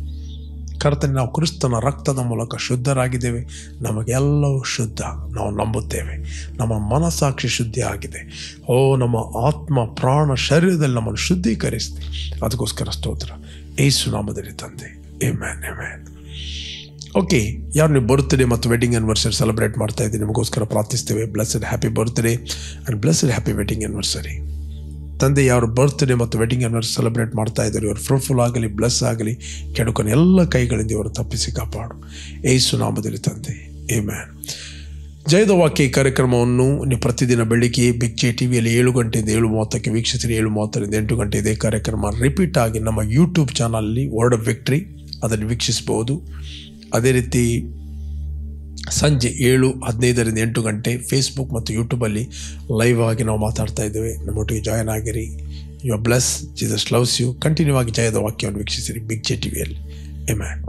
ಕರ್ತನೆ, ನಾವು ಕ್ರಿಸ್ತನ ರಕ್ತದ ಮೂಲಕ ಶುದ್ಧರಾಗಿದ್ದೇವೆ. ನಮಗೆಲ್ಲವೂ ಶುದ್ಧ. ನಾವು ನಂಬುತ್ತೇವೆ. ನಮ್ಮ ಮನಸ್ಸಾಕ್ಷಿ ಶುದ್ಧಿ ಆಗಿದೆ. ನಮ್ಮ ಆತ್ಮ, ಪ್ರಾಣ, ಶರೀರದಲ್ಲಿ ನಮ್ಮನ್ನು ಶುದ್ಧೀಕರಿಸಿದೆ. ಅದಕ್ಕೋಸ್ಕರ ಸ್ತೋತ್ರ ಯೇಸು ನಾಮದಲ್ಲಿ ತಂದೆ. Amen, amen. ಓಕೆ, ಯಾರು ನೀವು ಬರ್ತ್ಡೇ ಮತ್ತು ವೆಡ್ಡಿಂಗ್ ಆ್ಯನಿವರ್ಸರಿ ಸೆಲೆಬ್ರೇಟ್ ಮಾಡ್ತಾ ಇದ್ದೀವಿ, ನಿಮಗೋಸ್ಕರ ಪ್ರಾರ್ಥಿಸ್ತೇವೆ. Blessed happy birthday and blessed happy wedding anniversary. ತಂದೆ, ಯಾರು ಬರ್ತ್ಡೇ ಮತ್ತು ವೆಡ್ಡಿಂಗ್ ಆ್ಯನಿವರ್ಸರಿ ಸೆಲೆಬ್ರೇಟ್ ಮಾಡ್ತಾ ಇದ್ದಾರೆ, ಇವರು ಫ್ರೂಟ್ಫುಲ್ ಆಗಲಿ, ಬ್ಲೆಸ್ ಆಗಲಿ, ಕೆಡುಕನ ಎಲ್ಲ ಕೈಗಳಿಂದ ಇವರು ತಪ್ಪಿಸಿ ಕಾಪಾಡು ಯೇಸು ನಾಮದಲ್ಲಿ ತಂದೆ. ಆಮೆನ್. ಜಯದ ವಾಕ್ಯ ಈ ಕಾರ್ಯಕ್ರಮವನ್ನು ನೀವು ಪ್ರತಿದಿನ ಬೆಳಿಗ್ಗೆ ಬಿಗ್ ಜೆ ಟಿವಿಯಲ್ಲಿ 7 ಗಂಟೆಯಿಂದ 7:30ಕ್ಕೆ ವೀಕ್ಷಿಸಿರಿ. 7:30ರಿಂದ 8 ಗಂಟೆ ಇದೇ ಕಾರ್ಯಕ್ರಮ ರಿಪೀಟ್ ಆಗಿ ನಮ್ಮ ಯೂಟ್ಯೂಬ್ ಚಾನಲಲ್ಲಿ ವರ್ಡ್ ಆಫ್ ವಿಕ್ಟ್ರಿ ಅದನ್ನು ವೀಕ್ಷಿಸ್ಬೋದು. ಅದೇ ರೀತಿ ಸಂಜೆ 7:15ರಿಂದ 8 ಗಂಟೆ ಫೇಸ್ಬುಕ್ ಮತ್ತು ಯೂಟ್ಯೂಬಲ್ಲಿ ಲೈವ್ ಆಗಿ ನಾವು ಮಾತಾಡ್ತಾ ಇದ್ದೇವೆ. ನಮ್ಮೊಟ್ಟಿಗೆ ಜಾಯ್ನ್ ಆಗಿರಿ. You are bless. Jesus loves you. Continue ಆಗಿ ಜಯದ ವಾಕ್ಯವನ್ನು ವೀಕ್ಷಿಸಿರಿ ಬಿಗ್ ಜೆ ಟಿವಿಯಲ್ಲಿ. ಆಮೆನ್.